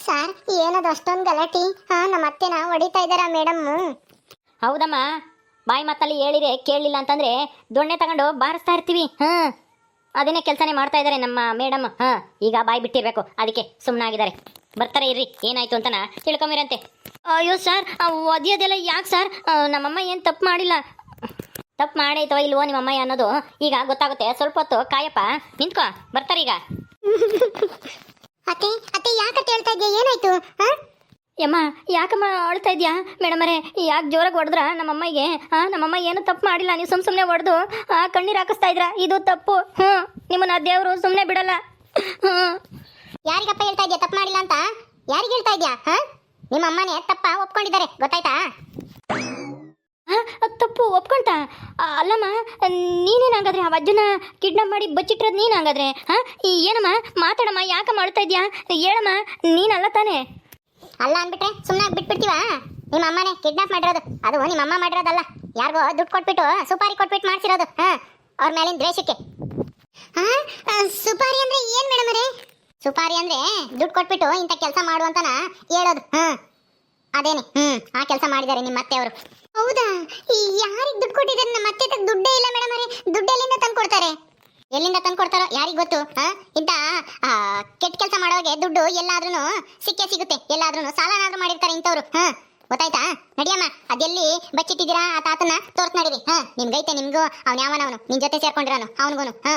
Sir ಏನದು ಅಷ್ಟೊಂದು ಗಲಾಟಿ? ನಮ್ಮ ಅತ್ತೆನ ಹೊಡಿತಾ ಇದ್ದಾರಾ ಮೇಡಮ್? ಹೌದಮ್ಮ, ಬಾಯಿ ಮಾತಲ್ಲಿ ಹೇಳಿದೆ ಕೇಳಲಿಲ್ಲ ಅಂತಂದ್ರೆ ದೊಣ್ಣೆ ತಗೊಂಡು ಬಾರಿಸ್ತಾ ಇರ್ತೀವಿ. ಅದನ್ನೇ ಕೆಲಸನೇ ಮಾಡ್ತಾ ಇದ್ದಾರೆ ನಮ್ಮ ಮೇಡಮ್. ಈಗ ಬಾಯಿ ಬಿಟ್ಟಿರ್ಬೇಕು, ಅದಕ್ಕೆ ಸುಮ್ಮನಾಗಿದ್ದಾರೆ. ಬರ್ತಾರೆ ಇರ್ರಿ, ಏನಾಯ್ತು ಅಂತನ ತಿಳ್ಕೊಂಬಿರಂತೆ. ಅಯ್ಯೋ ಸರ್, ಒದಿಯೋದೆಲ್ಲ ಯಾಕೆ ಸರ್? ನಮ್ಮಮ್ಮ ಏನು ತಪ್ಪು ಮಾಡಿಲ್ಲ. ತಪ್ಪು ಮಾಡೈತೋ ಇಲ್ವೋ ನಿಮ್ಮಮ್ಮ ಅನ್ನೋದು ಈಗ ಗೊತ್ತಾಗುತ್ತೆ. ಸ್ವಲ್ಪ ಹೊತ್ತು ಕಾಯಪ್ಪ, ನಿಂತ್ಕೋ, ಬರ್ತಾರೆ ಈಗ. ಅತ್ತೆ ಅತ್ತೆ ಯಾಕಂತ ಹೇಳ್ತಾ ಇದೆಯಾ? ಏನಾಯ್ತು? ಯಮ್ಮ ಯಾಕಮ್ಮ ಅಳ್ತಾ ಇದೆಯಾ? ಮೇಡಮರೇ, ಯಾಕೆ ಜೋರಾಗಿ ಹೊಡೆದ್ರ ನಮ್ಮಮ್ಮಗೆ? ನಮ್ಮಮ್ಮ ಏನು ತಪ್ಪು ಮಾಡಿಲ್ಲ, ನೀವು ಸುಮ್ಮನೆ ಹೊಡೆದು ಕಣ್ಣೀರು ಹಾಕಿಸ್ತಾ ಇದ್ರ. ಇದು ತಪ್ಪು. ನಿಮ್ಮನ್ನ ದೇವರು ಸುಮ್ಮನೆ ಬಿಡಲ್ಲ. ಯಾರಿಗಪ್ಪ ಹೇಳ್ತಾ ಇದೆಯಾ ತಪ್ಪು ಮಾಡಿಲ್ಲ ಅಂತ? ಯಾರಿಗೆ ಹೇಳ್ತಾ ಇದೆಯಾ? ನಿಮ್ಮ ಅಮ್ಮನೇ ತಪ್ಪ ಒಪ್ಕೊಂಡಿದ್ದಾರೆ, ಗೊತ್ತಾಯ್ತಾ? ತಪ್ಪು ಒಪ್ಕೊಂತ? ಅಲ್ಲಮ್ಮ, ನೀನೇನಾಗಾದ್ರೆ ಆ ಅಜ್ಜನ ಕಿಡ್ನಾಪ್ ಮಾಡಿ ಬಚ್ಚಿಟ್ರದ್ ನೀನಾಗಾದ್ರೆ? ಏನಮ್ಮ ಮಾತಾಡಮ್ಮ, ಯಾಕಮ್ಮ ಅಳ್ತಾ ಇದೆಯಾ? ಹೇಳಮ್ಮ, ನೀನಲ್ಲ ತಾನೇ? ಅಲ್ಲ ಅಂದ್ಬಿಟ್ರೆ ಸುಮ್ಮನೆ ಬಿಟ್ಬಿಡ್ತೀವ? ನಿಮ್ಮ ಅಮ್ಮನೇ ಕಿಡ್ನಾಪ್ ಮಾಡಿರೋದು. ಅದು ನಿಮ್ಮ ಅಮ್ಮ ಮಾಡಿರೋದಲ್ಲ, ಯಾರಿಗೋ ದುಡ್ಡು ಕೊಟ್ಬಿಟ್ಟು ಸುಪಾರಿ ಕೊಟ್ಬಿಟ್ಟು ಮಾಡ್ಸಿರೋದು. ಅವ್ರ ಮೇಲಿನ ದ್ವೇಷಕ್ಕೆ. ಸುಪಾರಿ ಅಂದ್ರೆ ಏನ್ ಮೇಡಮರೇ? ಸುಪಾರಿ ಅಂದ್ರೆ ದುಡ್ಡು ಕೊಟ್ಬಿಟ್ಟು ಇಂಥ ಕೆಲಸ ಮಾಡು ಅಂತನ ಹೇಳೋದು. ಅದೇನೆ. ಆ ಕೆಲಸ ಮಾಡಿದ್ದಾರೆ ನಿಮ್ಮ ಅತ್ತೆ ಅವರು. ಹೌದಾ? ಯಾರಿಗೆ ದುಡ್ಡು ಕೊಟ್ಟಿದ್ದಾರೆ? ನಮ್ಮ ಅತ್ತೆ ದುಡ್ಡೇ ಇಲ್ಲ ಮೇಡಮರೇ. ದುಡ್ಡು ಎಲ್ಲಿಂದ ತಂದು ಕೊಡ್ತಾರೆ? ಎಲ್ಲಿಂದ ತಂದು ಕೊಡ್ತಾರೋ ಯಾರಿಗೆ ಗೊತ್ತು? ಇಂಥ ಕೆಟ್ಟ ಕೆಲಸ ಮಾಡೋಗೆ ದುಡ್ಡು ಎಲ್ಲಾದ್ರೂ ಸಿಕ್ಕೇ ಸಿಗುತ್ತೆ. ಎಲ್ಲಾದ್ರೂ ಸಾಲನಾದ್ರೂ ಮಾಡಿರ್ತಾರೆ ಇಂಥವ್ರು. ಗೊತ್ತಾಯ್ತಾ? ನಡಿಯಮ್ಮ, ಅದೆಲ್ಲಿ ಬಚ್ಚಿಟ್ಟಿದ್ದೀರಾ ಆ ತಾತನ ತೋರ್ಸ್ ನಡೀರಿ. ನಿಮ್ಗೈತೆ, ನಿಮ್ಗೂ ಅವ್ನು ಯಾವನವನು ನಿನ್ ಜೊತೆ ಸೇರ್ಕೊಂಡಿರೋನು ಅವನಿಗೂ.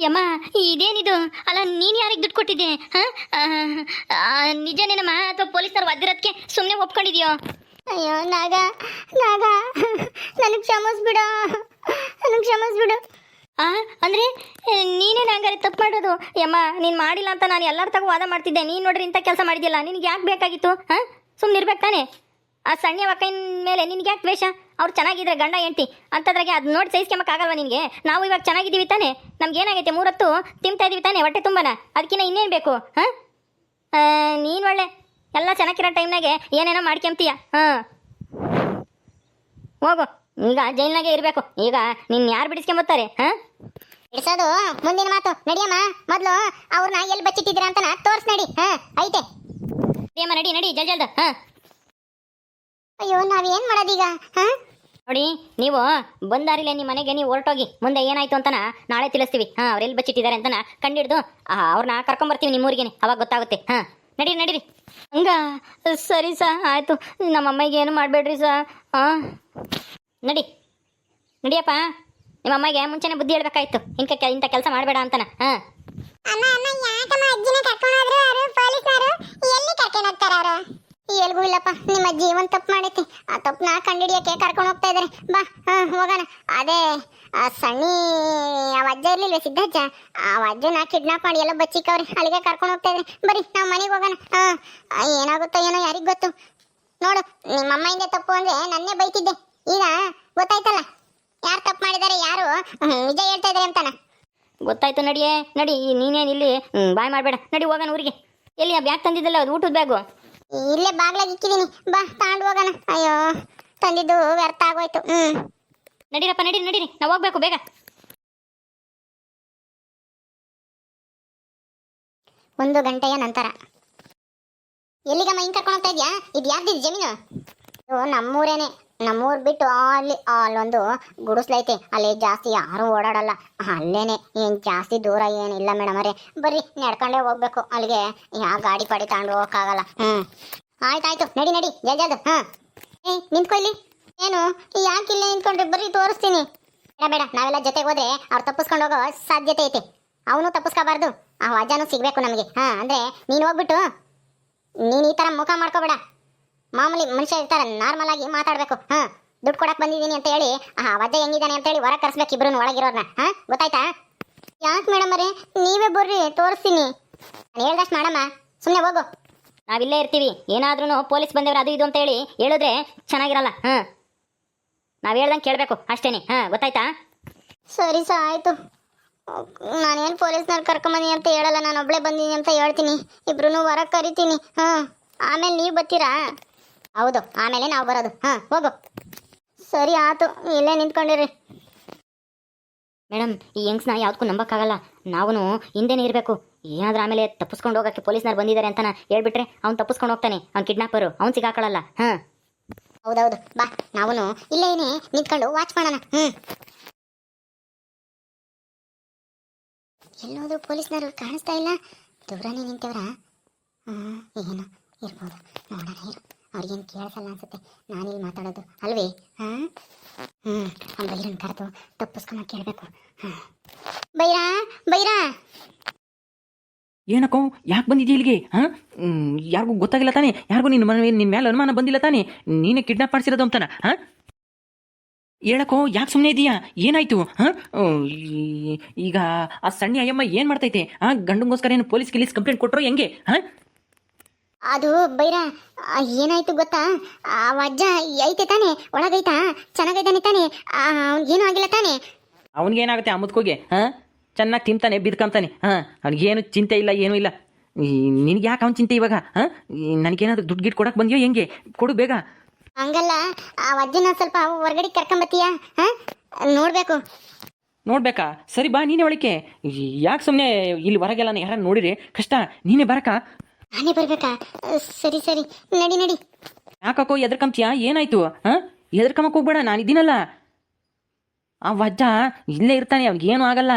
ಯಮ್ಮ, ಇದೇನಿದು? ಅಲ್ಲ, ನೀನು ಯಾರಿಗೆ ದುಡ್ಡು ಕೊಟ್ಟಿದ್ದೆ? ನಿಜನೇನಮ್ಮ ಅಥವಾ ಪೊಲೀಸರು ಒದ್ದಿರೋದಕ್ಕೆ ಸುಮ್ಮನೆ ಒಪ್ಕೊಂಡಿದ್ಯೋ? ಅಯ್ಯೋ ನಾಗ ನಾಗ, ನನಗೆ ಕ್ಷಮಿಸ್ಬಿಡು, ನನಗೆ ಕ್ಷಮಿಸ್ಬಿಡು. ಅಂದ್ರೆ ನೀನೇ ನಂಗಾರೆ ತಪ್ಪು ಮಾಡೋದು? ಯಮ್ಮ, ನೀನು ಮಾಡಿಲ್ಲ ಅಂತ ನಾನು ಎಲ್ಲರ ತಗೋ ವಾದ ಮಾಡ್ತಿದ್ದೆ. ನೀನು ನೋಡ್ರಿ ಇಂಥ ಕೆಲಸ ಮಾಡಿದ್ಯಲ್ಲ, ನಿನಗೆ ಯಾಕೆ ಬೇಕಾಗಿತ್ತು? ಸುಮ್ಮನೆ ಇರ್ಬೇಕು ತಾನೆ? ಆ ಸಣ್ಣ ಒಕ್ಕೈನ ಮೇಲೆ ನಿನ್ಗೆ ಯಾಕೆ ದ್ವೇಷ? ಅವ್ರು ಚೆನ್ನಾಗಿದ್ರೆ ಗಂಡ ಹೆಂಡ್ತಿ ಅಂತದ್ರಾಗೆ ಅದು ನೋಡಿ ಸಹಿಸ್ಕೊಂಬಕ್ಕಾಗಲ್ವ ನಿನಗೆ? ನಾವು ಇವಾಗ ಚೆನ್ನಾಗಿದ್ದೀವಿ ತಾನೆ? ನಮ್ಗೆ ಏನಾಗೈತೆ? 3 ಹೊತ್ತು ತಿಂತಾ ಇದೀವಿ ತಾನೆ ಹೊಟ್ಟೆ ತುಂಬನ? ಅದಕ್ಕಿಂತ ಇನ್ನೇನು ಬೇಕು? ನೀನು ಒಳ್ಳೆ ಎಲ್ಲ ಚೆನ್ನಾಗಿರೋ ಟೈಮ್ನಾಗೆ ಏನೇನೋ ಮಾಡ್ಕೊಂತೀಯ. ಹೋಗು, ಈಗ ಜೈಲ್ನಾಗೆ ಇರಬೇಕು. ಈಗ ನಿನ್ನ ಯಾರು ಬಿಡಿಸ್ಕೊಂಬತ್ತಾರೆ? ಬಿಡಿಸೋದು ಮುಂದಿನ ಮಾತು. ನಡಿಯಮ್ಮ, ಮೊದಲು ಅವ್ರನ್ನ ಎಲ್ಲಿ ಬಚ್ಚಿಟ್ಟಿದ್ದೀರಾ ಅಂತನ ತೋರ್ಸ್ ನಡಿ. ಐತೆ ನಡಿಯಮ್ಮ, ನಡಿ ನಡಿ, ಜಲ್ದ. ಅಯ್ಯೋ, ನಾವೇನ್ ಮಾಡೋದೀಗ? ನೋಡಿ, ನೀವು ಬಂದಾರಿಲ್ಲ ನಿಮ್ಮ ಮನೆಗೆ ನೀವು ಹೊರಟೋಗಿ. ಮುಂದೆ ಏನಾಯ್ತು ಅಂತನ ನಾಳೆ ತಿಳಿಸ್ತೀವಿ. ಅವ್ರೆಲ್ಲಿ ಬಚ್ಚಿಟ್ಟಿದ್ದಾರೆ ಅಂತನ ಕಂಡಿಡ್ದು ಅವ್ರನ್ನ ಕರ್ಕೊಂಬರ್ತೀವಿ ನಿಮ್ಮೂರಿಗೇನೆ, ಅವಾಗ ಗೊತ್ತಾಗುತ್ತೆ. ನಡೀರಿ ನಡೀರಿ. ಹಂಗ ಸರಿ ಆಯ್ತು. ನಮ್ಮಮ್ಮಗೆ ಏನು ಮಾಡಬೇಡ್ರಿ ನಡಿ ನಡಿಯಪ್ಪ. ನಿಮ್ಮ ಅಮ್ಮಗೆ ಮುಂಚೆನೆ ಬುದ್ಧಿ ಹೇಳ್ಬೇಕಾಯ್ತು, ಇಂಥ ಕೆಲಸ ಮಾಡಬೇಡ ಅಂತನ. ಎಲ್ಗೂ ಇಲ್ಲಪ್ಪ, ನಿಮ್ಮ ಜೀವನ್ ತಪ್ಪು ಮಾಡೈತಿ. ಆ ತಪ್ಪನ್ನ ಕಂಡಿಡಿಯಕ್ಕೆ ಕರ್ಕೊಂಡು ಹೋಗ್ತಾ ಇದಾರೆ. ಬಾ ಹೋಗೋಣ. ಅದೇ ಆ ಸಣ್ಣಿ ಆ ಅಜ್ಜ ಇರ್ಲಿಲ್ವ, ಸಿದ್ದಜ್ಜ, ಆ ಅಜ್ಜನ ಕಿಡ್ನಾಪ್ ಮಾಡಿ ಎಲ್ಲ ಬಚ್ಚಿಕ್ಕವ್ರಿ, ಅಲ್ಲಿಗೆ ಕರ್ಕೊಂಡು ಹೋಗ್ತಾ ಇದ್ರಿ. ಬರೀ ನಾವು ಮನೆಗೆ ಹೋಗೋಣ. ಏನಾಗುತ್ತೋ ಏನೋ, ಯಾರಿಗ್ ಗೊತ್ತು. ನೋಡು, ನಿಮ್ಮಮ್ಮ ಹಿಂದೆ ತಪ್ಪು ಅಂದ್ರೆ ನನ್ನೇ ಬೈತಿದ್ದೆ. ಈಗ ಗೊತ್ತಾಯ್ತಲ್ಲ ಯಾರು ತಪ್ಪು ಮಾಡಿದ್ದಾರೆ, ಯಾರು ನಿಜ ಹೇಳ್ತಾ ಇದಾರೆ ಅಂತಾನ. ಗೊತ್ತಾಯ್ತು, ನಡಿಯೇ ನಡಿ. ನೀನೇನು ಇಲ್ಲಿ ಬಾಯ್ ಮಾಡಬೇಡ, ನಡಿ ಹೋಗೋಣ ಊರಿಗೆ. ಎಲ್ಲಿ ಆ ಬ್ಯಾಗ್ ತಂದಿದ್ದಲ್ಲ, ಅದು ಊಟದ ಬ್ಯಾಗು ಇಲ್ಲೇ ಬಾಗ್ಲಾಗ ಇಕ್ಕಿದೀನಿ. ಬಾ ತಗೊಂಡು ಹೋಗೋಣ. ಅಯ್ಯೋ, ತಂದಿದ್ದು ವ್ಯರ್ಥ ಆಗೋಯ್ತು. ನಡೀರಪ್ಪ, ನಡೀರಿ ನಡೀರಿ, ನಾವು ಹೋಗ್ಬೇಕು ಬೇಗ. 1 ಗಂಟೆಯ ನಂತರ. ಎಲ್ಲಿಗಮ್ಮ ಹಿಂಗೆ ಕರ್ಕೊಂಡು ಹೋಗ್ತಾ ಇದ್ಯಾ? ಇದು ಯಾರ್ದಿದ್ದು ಜಮೀನು? ನಮ್ಮೂರೇನೆ. ನಮ್ಮೂರು ಬಿಟ್ಟು ಅಲ್ಲೊಂದು ಗುಡಿಸ್ಲೈತೆ, ಅಲ್ಲಿ ಜಾಸ್ತಿ ಯಾರು ಓಡಾಡಲ್ಲ. ಅಲ್ಲೇನೆ, ಏನು ಜಾಸ್ತಿ ದೂರ ಏನಿಲ್ಲ ಮೇಡಮರೇ. ಬರ್ರಿ, ನಡ್ಕೊಂಡೇ ಹೋಗ್ಬೇಕು ಅಲ್ಲಿಗೆ. ಯಾವ ಗಾಡಿ ಪಾಡಿ ತಗೊಂಡು ಹೋಗೋಕ್ಕಾಗಲ್ಲ. ಆಯ್ತಾಯ್ತು, ನಡಿ ನಡಿ, ಜಲ್ದು. ನಿಂತ್ಕೊ ಇಲ್ಲಿ. ಏನು ಯಾಕಿಲ್ಲ ನಿಂತ್ಕೊಂಡ್ರಿ? ಬರ್ರಿ ತೋರಿಸ್ತೀನಿ. ಬೇಡ, ನಾವೆಲ್ಲ ಜೊತೆಗೆ ಹೋದ್ರೆ ಅವ್ರು ತಪ್ಪಿಸ್ಕೊಂಡು ಹೋಗೋ ಸಾಧ್ಯತೆ ಐತೆ. ಅವನು ತಪ್ಪಿಸ್ಕೋಬಾರ್ದು, ಆ ಅಜ್ಜನೂ ಸಿಗ್ಬೇಕು ನಮಗೆ. ಅಂದ್ರೆ ನೀನು ಹೋಗ್ಬಿಟ್ಟು ನೀನು ಈ ಥರ ಮುಖ ಮಾಡ್ಕೋಬೇಡ. ಮಾಮೂಲಿ ಮನುಷ್ಯ ಇರ್ತಾರೆ, ನಾರ್ಮಲ್ ಆಗಿ ಮಾತಾಡ್ಬೇಕು. ದುಡ್ಡು ಕೊಡಕ್ ಬಂದಿದ್ದೀನಿ ಅಂತ ಹೇಳಿ ವಜ್ಜೆ ಹೆಂಗಿದ್ದಾನೆ ಅಂತ ಹೇಳಿ ಹೊರಗೆ ಕರ್ಸ್ಬೇಕು ಇಬ್ರು ಒಳಗಿರೋರ್ನ. ಗೊತ್ತಾಯ್ತಾ? ಯಾಕೆ ಮೇಡಮರೇ, ನೀವೇ ಬರ್ರಿ ತೋರಿಸ್ತೀನಿ. ನಾನು ಹೇಳ್ದಷ್ಟು ಮಾಡಮ್ಮ, ಸುಮ್ಮನೆ ಹೋಗು. ನಾವಿಲ್ಲೇ ಇರ್ತೀವಿ. ಏನಾದ್ರೂ ಪೊಲೀಸ್ ಬಂದವ್ರು ಅದು ಇದು ಅಂತ ಹೇಳಿ ಹೇಳಿದ್ರೆ ಚೆನ್ನಾಗಿರಲ್ಲ. ನಾವು ಹೇಳ್ದಂಗೆ ಕೇಳಬೇಕು ಅಷ್ಟೇನೆ. ಗೊತ್ತಾಯ್ತಾ? ಸರಿ ಆಯ್ತು. ನಾನೇನು ಪೊಲೀಸ್ನವ್ರು ಕರ್ಕೊಂಬಂದಿ ಅಂತ ಹೇಳಲ್ಲ, ನಾನು ಒಬ್ಳೆ ಬಂದೀನಿ ಅಂತ ಹೇಳ್ತೀನಿ. ಇಬ್ರು ಹೊರಗೆ ಕರಿತೀನಿ. ಆಮೇಲೆ ನೀವು ಬರ್ತೀರಾ? ಹೌದು, ಆಮೇಲೆ ನಾವು ಬರೋದು. ಹೋಗು. ಸರಿ ಆಯ್ತು, ಇಲ್ಲೇ ನಿಂತ್ಕೊಂಡಿರಿ. ಮೇಡಮ್, ಈ ಯಂಗ್ಸ್ನ ಯಾವುದಕ್ಕೂ ನಂಬಕ್ಕಾಗಲ್ಲ. ನಾವು ಹಿಂದೆನೇ ಇರಬೇಕು. ಏನಾದ್ರೂ ಆಮೇಲೆ ತಪ್ಪಿಸ್ಕೊಂಡು ಹೋಗಕ್ಕೆ ಪೊಲೀಸ್ನವ್ರು ಬಂದಿದ್ದಾರೆ ಅಂತ ಹೇಳ್ಬಿಟ್ರೆ ಅವ್ನು ತಪ್ಪಿಸ್ಕೊಂಡು ಹೋಗ್ತಾನೆ, ಅವ್ನು ಕಿಡ್ನಾಪರು, ಅವ್ನು ಸಿಗಾಕೊಳ್ಳಲ್ಲ. ಹಾಂ ಹೌದೌದು, ಬಾ ನಾವು ಇಲ್ಲೇನೆ ನಿಂತ್ಕೊಂಡು ವಾಚ್ ಮಾಡೋಣ. ಎಲ್ಲೋದು ಪೊಲೀಸ್ನವರು ಕಾಣಿಸ್ತಾ ಇಲ್ಲ, ದೂರನೇ ನಿಂತವ್ರ. ಏನು ಇರ್ಬೋದು, ನೋಡೋಣ ಇರು. ಅವ್ರಿಗೇನು ಕೇಳಿಸಲ್ಲ ಅನ್ಸುತ್ತೆ ನಾನಿಲ್ಲಿ ಮಾತಾಡೋದು ಅಲ್ವೇ? ಬೈರನ್ ಕರೆದು ತಪ್ಪಿಸ್ಕೊಂಡು ಕೇಳಬೇಕು. ಬೈರಾ ಬೈರಾ, ಏನಕ್ಕೋ ಯಾಕೆ ಬಂದಿದ್ದೀಯ ಇಲ್ಲಿಗೆ? ಯಾರಿಗೂ ಗೊತ್ತಾಗಿಲ್ಲ ತಾನೆ? ಯಾರಿಗೂ ನಿನ್ನ ಮೇಲೆ ಅನುಮಾನ ಬಂದಿಲ್ಲ ತಾನೆ? ನೀನೇ ಕಿಡ್ನಾಪ್ ಮಾಡಿಸಿರೋದು ಅಂತಾನ? ಹೇಳಕ್ಕೋ ಯಾಕೆ ಸುಮ್ಮನೆ ಇದೀಯಾ? ಏನಾಯ್ತು? ಈಗ ಆ ಸಣ್ಣ ಅಯ್ಯಮ್ಮ ಏನು ಮಾಡ್ತೈತೆ? ಗಂಡಂಗೋಸ್ಕರ ಏನು ಪೊಲೀಸ್ ಕಂಪ್ಲೇಂಟ್ ಕೊಟ್ಟರು ಹೆಂಗೆ? ಅದು ಬೈರಾ ಏನಾಯ್ತು ಗೊತ್ತಾ? ಆ ಅಜ್ಜ ಐತೆ ತಾನೆ, ಒಳಗೈತಾ? ಚೆನ್ನಾಗೈತಾನೆ ತಾನೆ? ಅವ್ನಿಗೇನು ಆಗಿಲ್ಲ ತಾನೆ? ಅವನಿಗೇನಾಗುತ್ತೆ ಆ ಮುದ್ಕೋಗೆ? ಚೆನ್ನಾಗಿ ತಿಂತಾನೆ, ಬಿದ್ಕೊಂತಾನೆ. ಅವ್ನಿಗೇನು ಚಿಂತೆ ಇಲ್ಲ, ಏನೂ ಇಲ್ಲ. ನಿನಗೆ ಯಾಕೆ ಅವ್ನ ಚಿಂತೆ ಇವಾಗ? ನನಗೇನಾದ್ರು ದುಡ್ಡು ಗಿಟ್ಟು ಕೊಡಕ್ಕೆ ಬಂದಿಯೋ ಹೆಂಗೆ? ಕೊಡು ಬೇಗ. ಹಂಗಲ್ಲ, ಆ ಅಜ್ಜನ ಸ್ವಲ್ಪ ಹೊರಗಡೆ ಕರ್ಕೊಂಬತ್ತೀಯಾ? ನೋಡ್ಬೇಕು. ನೋಡ್ಬೇಕಾ? ಸರಿ ಬಾ, ನೀನೇ ಒಳಕ್ಕೆ. ಯಾಕೆ ಸುಮ್ಮನೆ ಇಲ್ಲಿ ಹೊರಗೆಲ್ಲ ಯಾರು ನೋಡಿರಿ ಕಷ್ಟ? ನೀನೇ ಬರಕ? ನಾನೇ ಬರ್ಬೇಕಾ? ಸರಿ ಸರಿ, ನಡಿ ನಡಿ. ಯಾಕೋ ಎದ್ರಕಂತೀಯ? ಏನಾಯ್ತು? ಎದ್ರಕಂಬಕ್ಕೆ ಹೋಗ್ಬೇಡ, ನಾನಿದ್ದೀನಲ್ಲ. ಆ ವಜ್ಜ ಇಲ್ಲೇ ಇರ್ತಾನೆ, ಅವ್ನಿಗೇನು ಆಗಲ್ಲ.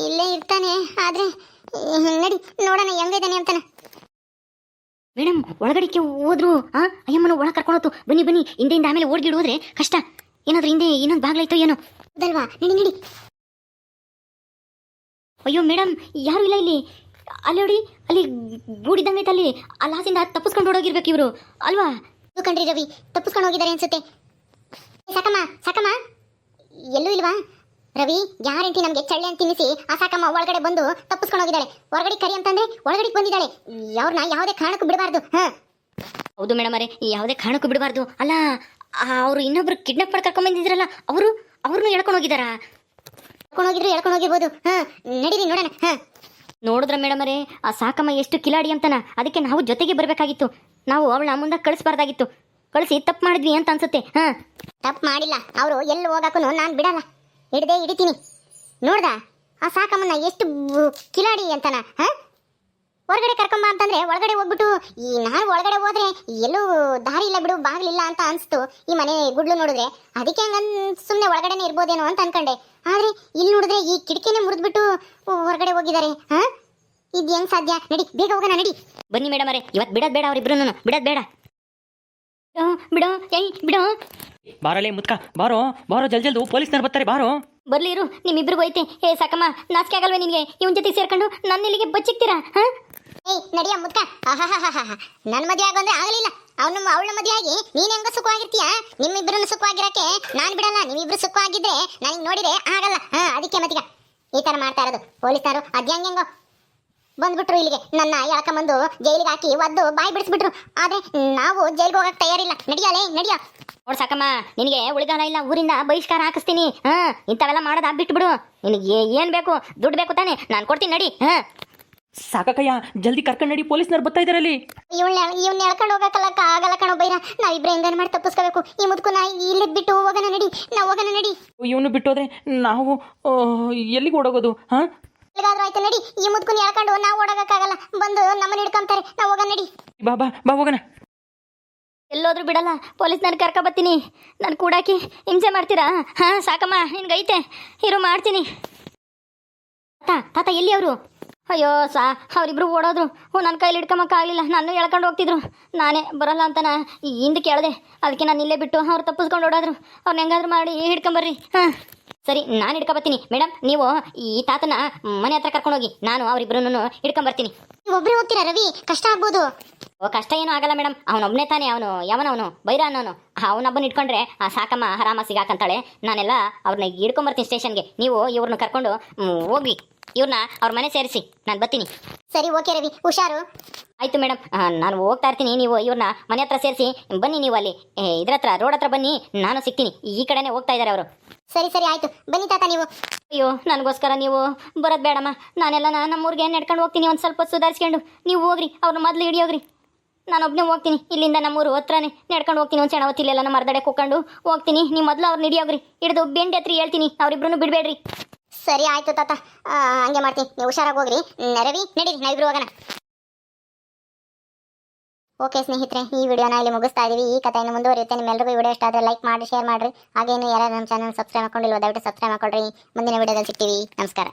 ಇಲ್ಲೇ ಇರ್ತಾನೆ, ಆದ್ರೆ ನಡಿ ನೋಡೋಣ ಹೆಂಗಿದ್ದಾನೆ ಅಂತಾನೆ. ಮೇಡಮ್ ಒಳಗಡೆಗೆ ಹೋದ್ರು. ಅಯ್ಯಮ್ಮನ ಒಳಗೆ ಕರ್ಕೊಂಡು ಹೋತು. ಬನ್ನಿ ಬನ್ನಿ, ಹಿಂದೆಯಿಂದ ಆಮೇಲೆ ಓಡ್ಗಿಡ್ ಹೋದ್ರೆ ಕಷ್ಟ. ಏನಾದ್ರೂ ಹಿಂದೆ ಇನ್ನೊಂದು ಬಾಗ್ಲಾಯ್ತೋ ಏನೋ. ಹೌದಲ್ವಾ? ನಡಿ ನಡಿ. ಅಯ್ಯೋ ಮೇಡಮ್ ಯಾರು ಇಲ್ಲ ಇಲ್ಲಿ. ಅಲ್ಲಿ ನೋಡಿ, ಅಲ್ಲಿ ಗೂಡಿದಂಗೈತೆ, ಅಲ್ಲಿ ಆ ಲಾಸಿಂದ ತಪ್ಪಿಸ್ಕೊಂಡು ಓಡೋಗಿರ್ಬೇಕು ಇವರು ಅಲ್ವಾ? ಕಣ್ರಿ ರವಿ, ತಪ್ಪಿಸ್ಕೊಂಡು ಹೋಗಿದ್ದಾರೆ ಅನ್ಸುತ್ತೆ. ಸಾಕಮ್ಮ ಸಾಕಮ್ಮ, ಎಲ್ಲೂ ಇಲ್ವಾ? ರವಿ ಗ್ಯಾರಂಟಿ ನಮ್ಗೆ ಚಳ್ಳೆ ಅಂತ ತಿನ್ನಿಸಿ ಆ ಸಾಕಮ್ಮ ಒಳಗಡೆ ಬಂದು ತಪ್ಪಿಸ್ಕೊಂಡು ಹೋಗಿದ್ದಾಳೆ. ಹೊರಗಡೆ ಕರಿ ಅಂತಂದ್ರೆ ಒಳಗಡೆ ಬಂದಿದ್ದಾಳೆ. ಅವ್ರನ್ನ ಯಾವುದೇ ಕಾರಣಕ್ಕೂ ಬಿಡಬಾರ್ದು. ಹೌದು ಮೇಡಮ್ ಅವರೇ, ಯಾವುದೇ ಕಾರಣಕ್ಕೂ ಬಿಡಬಾರ್ದು. ಅಲ್ಲ, ಅವರು ಇನ್ನೊಬ್ರು ಕಿಡ್ನಾಪ್ ಮಾಡಿ ಕರ್ಕೊಂಡ್ ಬಂದಿದ್ರಲ್ಲ, ಅವ್ರನ್ನೂ ಎಳ್ಕೊಂಡು ಹೋಗಿದಾರಾ? ಹೇಳ್ಕೊಂಡು ಹೋಗಿರ್ಬೋದು. ನಡೀರಿ ನೋಡೋಣ. ನೋಡಿದ್ರ ಮೇಡಮ್ ಅವರೇ, ಆ ಸಾಕಮ್ಮ ಎಷ್ಟು ಕಿಲಾಡಿ ಅಂತನ. ಅದಕ್ಕೆ ನಾವು ಜೊತೆಗೆ ಬರಬೇಕಾಗಿತ್ತು. ನಾವು ಅವಳನ್ನ ಮುಂದೆ ಕಳಿಸ್ಬಾರ್ದಾಗಿತ್ತು. ಕಳಿಸಿ ತಪ್ಪು ಮಾಡಿದ್ವಿ ಅಂತ ಅನ್ಸುತ್ತೆ. ತಪ್ಪು ಮಾಡಿಲ್ಲ. ಅವರು ಎಲ್ಲಿ ಹೋಗಾಕು ನಾನು ಬಿಡಲ್ಲ, ಹಿಡಿತೀನಿ. ನೋಡ್ದ ಆ ಸಾಕಮ್ಮನ ಎಷ್ಟು ಕಿಲಾಡಿ ಅಂತನ. ಹೊರಗಡೆ ಕರ್ಕೊಂಬ ಅಂತಂದ್ರೆ ಒಳಗಡೆ ಹೋಗ್ಬಿಟ್ಟು, ನಾನು ಒಳಗಡೆ ಹೋದ್ರೆ ಎಲ್ಲೂ ದಾರಿ ಇಲ್ಲ ಬಿಡು, ಬಾಗಿಲಿಲ್ಲ ಅಂತ ಅನ್ಸ್ತು ಈ ಮನೆ ಗುಡ್ಲು ನೋಡಿದ್ರೆ. ಅದಕ್ಕೆ ಸುಮ್ಮನೆ ಒಳಗಡೆನೆ ಇರ್ಬೋದೇನೋ ಅಂತ ಅನ್ಕೊಂಡೆ. ಆದ್ರೆ ಇಲ್ಲಿ ನೋಡಿದ್ರೆ ಈ ಕಿಟಕಿನೇ ಮುರಿದ್ಬಿಟ್ಟು ಹೊರಗಡೆ ಹೋಗಿದ್ದಾರೆ. ಇದು ಹೆಂಗ್ ಸಾಧ್ಯ? ನಡಿ ಬೇಗ ಹೋಗೋಣ, ನಡಿ. ಬನ್ನಿ ಮೇಡಮ್ ಅವರೇ, ಇವತ್ತು ಬಿಡೋದ್ ಬೇಡ, ಅವ್ರಿಬ್ರು ಬಿಡೋದ್ ಬೇಡ. ಬಿಡೋ ಬಿಡೋ. ಬಾರಲೇ ಮುತ್ಕ, ಬಾರೋ ಬಾರೋ, ಜಲ್ದಿ ಪೊಲೀಸ್ನವ್ರು ಬರ್ತಾರೆ, ಬಾರೋ. ಬರ್ಲಿ ಇರು, ನಿಮ್ಮಿಬ್ರಿಗೂ ಐತೆ. ಸಾಕಮ್ಮ, ನಾಚಿಕೆ ಆಗಲ್ವೇ ನಿನಗೆ? ಇವನ್ ಜೊತೆ ಸೇರ್ಕೊಂಡು ನನ್ನ ಇಲ್ಲಿಗೆ ಬಚ್ಚಿಕ್ತೀರಾ? ನಡಿಯ ಮುದ್ಕ. ನನ್ನ ಮದುವೆ ಆಗೋಂದ್ರೆ ಆಗಲಿಲ್ಲ. ಅವಳ ಮದುವೆ ಆಗಿ ನೀನ್ ಹೆಂಗ ಸುಖವಾಗಿರ್ತೀಯ? ನಿಮ್ಮಿಬ್ರು ಸುಖವಾಗಿರಕ್ಕೆ ನಾನು ಬಿಡಲ್ಲ. ನೀವಿಬ್ರು ಸುಖವಾಗಿದ್ರೆ ನನಗೆ ನೋಡಿದ್ರೆ ಆಗಲ್ಲ. ಅದಕ್ಕೆ ಮತ್ತೀಗ ಈ ತರ ಮಾಡ್ತಾ ಇರೋದು ಪೊಲೀಸರು. ಅದ್ಯಾಂಗೆಂಗೋ ಬಂದ್ಬಿಟ್ರು ಇಲ್ಲಿಗೆ, ನನ್ನ ಎಳ್ಕೊಂಬಂದು ಜೈಲಿಗೆ ಹಾಕಿ ಒದ್ದು ಬಾಯಿ ಬಿಡಿಸ್ಬಿಟ್ರು. ಆದ್ರೆ ನಾವು ಜೈಲಿಗೆ ಹೋಗಕ್ಕೆ ತಯಾರಿಲ್ಲ. ನಡಿಯಲೇ ನಡಿಯ. ನೋಡ್ ಸಾಕಮ್ಮ, ನಿನಗೆ ಉಳಿಗಾಲ ಇಲ್ಲ, ಊರಿಂದ ಬಹಿಷ್ಕಾರ ಹಾಕಿಸ್ತೀನಿ. ಇಂಥವೆಲ್ಲ ಮಾಡೋದ ಬಿಟ್ಬಿಡು. ನಿನಗೆ ಏನ್ ಬೇಕು? ದುಡ್ಡು ಬೇಕು ತಾನೆ? ನಾನು ಕೊಡ್ತೀನಿ, ನಡಿ. ಸಾಕಯ್ಯ, ಜಲ್ದಿ ಕರ್ಕೊಂಡು ನಡಿ, ಪೊಲೀಸ್ನವ್ರು ಬರ್ತಾ ಇದಾರಲ್ಲಿ. ಇವ್ನ ಎಳ್ಕೊಂಡು ಹೋಗಕ್ಕಲ್ಲಕ್ಕ ಆಗಲ್ಲ ಕಣೋ ಬೈರ. ನಾವಿಬ್ರು ಹೆಂಗಾರು ಮಾಡಿ ತಪ್ಪಿಸ್ಕೋಬೇಕು. ಈ ಮುದ್ಕುನ ಇಲ್ಲಿ ಬಿಟ್ಟು ಹೋಗೋಣ, ನಡಿ. ನಾವು ಹೋಗೋಣ, ನಡಿ. ಇವನು ಬಿಟ್ಟೋದ್ರೆ ನಾವು ಎಲ್ಲಿಗೆ ಓಡೋಗೋದು? ಎಲ್ಲಿಗಾದ್ರೂ ಆಯ್ತು, ನಡಿ. ಈ ಮುದ್ಕುನ ಎಳ್ಕೊಂಡು ನಾವು ಓಡೋಗಕ್ಕಾಗಲ್ಲ, ಬಂದು ನಮ್ಮನ್ನ ಹಿಡ್ಕೊಂತಾರೆ. ನಾವು ಹೋಗೋಣ, ನಡಿ. ಬಾ ಹೋಗೋಣ. ಎಲ್ಲೋದ್ರೂ ಬಿಡಲ್ಲ, ಪೊಲೀಸ್ನವ್ರು ಕರ್ಕೊಬತ್ತೀನಿ. ನಾನು ಕೂಡಾಕಿ ಹಿಂಸೆ ಮಾಡ್ತೀರಾ? ಸಾಕಮ್ಮ, ನಿನ್ಗೈತೆ ಇರು, ಮಾಡ್ತೀನಿ. ತಾತ ಎಲ್ಲಿ ಅವರು? ಅಯ್ಯೋ ಅವರಿಬ್ರು ಓಡೋದ್ರು. ನನ್ನ ಕೈಲಿ ಹಿಡ್ಕೊಂಬಕ್ಕಾಗಲಿಲ್ಲ, ನಾನು ಎಳ್ಕೊಂಡು ಹೋಗ್ತಿದ್ರು. ನಾನೇ ಬರಲ್ಲ ಅಂತನ ಹಿಂದೆ ಕೇಳಿದೆ. ಅದಕ್ಕೆ ನಾನು ಇಲ್ಲೇ ಬಿಟ್ಟು ಅವ್ರು ತಪ್ಪಿಸ್ಕೊಂಡು ಓಡೋದ್ರು. ಅವ್ರನ್ನ ಹೆಂಗಾದ್ರೂ ಮಾಡಿ ಹಿಡ್ಕೊಂಬರ್ರಿ. ಸರಿ, ನಾನು ಹಿಡ್ಕೊಬತ್ತೀನಿ. ಮೇಡಮ್, ನೀವು ಈ ತಾತನ ಮನೆ ಹತ್ರ ಕರ್ಕೊಂಡೋಗಿ, ನಾನು ಅವರಿಬ್ರು ಹಿಡ್ಕೊಂಬರ್ತೀನಿ. ಒಬ್ಬರೇ ಹೋಗ್ತೀರಾ ರವಿ? ಕಷ್ಟ ಆಗ್ಬೋದು. ಕಷ್ಟ ಏನೂ ಆಗಲ್ಲ ಮೇಡಮ್. ಅವನೊಬ್ಬನೇ ತಾನೆ, ಅವನು ಬೈರ ಅನ್ನೋನು. ಅವನೊಬ್ಬನ ಇಟ್ಕೊಂಡ್ರೆ ಆ ಸಾಕಮ್ಮ ಆರಾಮ ಸಿಗಾಕಂತಾಳೆ. ನಾನೆಲ್ಲ ಅವ್ರನ್ನ ಹಿಡ್ಕೊಂಬರ್ತೀನಿ ಸ್ಟೇಷನ್ಗೆ. ನೀವು ಇವ್ರನ್ನ ಕರ್ಕೊಂಡು ಹೋಗಿ ಇವ್ರನ್ನ ಅವ್ರ ಮನೆ ಸೇರಿಸಿ, ನಾನು ಬರ್ತೀನಿ. ಸರಿ, ಓಕೆ ರವಿ, ಹುಷಾರು. ಆಯ್ತು ಮೇಡಮ್, ನಾನು ಹೋಗ್ತಾ ಇರ್ತೀನಿ. ನೀವು ಇವ್ರನ್ನ ಮನೆ ಹತ್ರ ಸೇರಿಸಿ ಬನ್ನಿ. ನೀವು ಅಲ್ಲಿ ಇದ್ರ ಹತ್ರ ರೋಡ್ ಹತ್ರ ಬನ್ನಿ, ನಾನು ಸಿಗ್ತೀನಿ. ಈ ಕಡೆನೇ ಹೋಗ್ತಾ ಇದ್ದಾರೆ ಅವರು. ಸರಿ ಸರಿ, ಆಯ್ತು, ಬನ್ನಿ ತಾತ ನೀವು. ಅಯ್ಯೋ, ನನಗೋಸ್ಕರ ನೀವು ಬರೋದು ಬೇಡಮ್ಮ. ನಾನೆಲ್ಲ ನಮ್ಮೂರಿಗೆ ನಡ್ಕೊಂಡು ಹೋಗ್ತೀನಿ. ಒಂದು ಸ್ವಲ್ಪ ಸುಧಾರಿಸ್ಕೊಂಡು ನೀವು ಹೋಗ್ರಿ, ಅವ್ರನ್ನ ಮೊದಲು ಹಿಡಿಯೋಗ್ರಿ. ನಾನೊಬ್ಬನೇ ಹೋಗ್ತೀನಿ. ಇಲ್ಲಿಂದ ನಮ್ಮೂರು ಹತ್ರನೇ ನಡ್ಕೊಂಡು ಹೋಗ್ತೀನಿ. ಒಂದು ಸಣ್ಣ ಹೊತ್ತಿಲ್ಲೆಲ್ಲ ಮರದಡೆ ಕೂಕೊಂಡು ಹೋಗ್ತೀನಿ. ನೀವು ಮೊದಲು ಅವ್ರನ್ನ ಹಿಡಿಯೋಗ್ರಿ. ಹಿಡಿದು ಬೆಂಡೆ ಹತ್ರ ಹೇಳ್ತೀನಿ, ಅವರಿಬ್ರು ಬಿಡಬೇಡ್ರಿ. ಸರಿ ಆಯ್ತು ತಾತ, ಹಂಗೆ ಮಾಡ್ತೀನಿ. ನೀವು ಹುಷಾರಾಗಿ ಹೋಗ್ರಿ. ರವಿ ನಡೀರಿ, ನಾವಿಬ್ರು ಹೋಗೋಣ. ಓಕೆ ಸ್ನೇಹಿತರೆ, ಈ ವಿಡಿಯೋನ ಇಲ್ಲಿ ಮುಗಿಸ್ತಾ ಇದೀವಿ. ಈ ಕಥೆಯನ್ನು ಮುಂದುವರಿಯುತ್ತೆ. ನಿಮ್ಮೆಲ್ಲರಿಗೂ ಈ ವಿಡಿಯೋ ಇಷ್ಟ ಆದರೆ ಲೈಕ್ ಮಾಡಿ, ಶೇರ್ ಮಾಡಿರಿ. ಹಾಗೇನು ಯಾರು ನಮ್ಮ ಚಾನಲ್ ಸಬ್ಸ್ಕ್ರೈಬ್ ಮಾಡ್ಕೊಂಡಿಲ್ವೋ ದಯವಿಟ್ಟು ಸಬ್ಸ್ಕ್ರೈಬ್ ಮಾಡ್ಕೊಳ್ರಿ. ಮುಂದಿನ ವಿಡಿಯೋದಲ್ಲಿ ಸಿಗ್ತೀವಿ. ನಮಸ್ಕಾರ.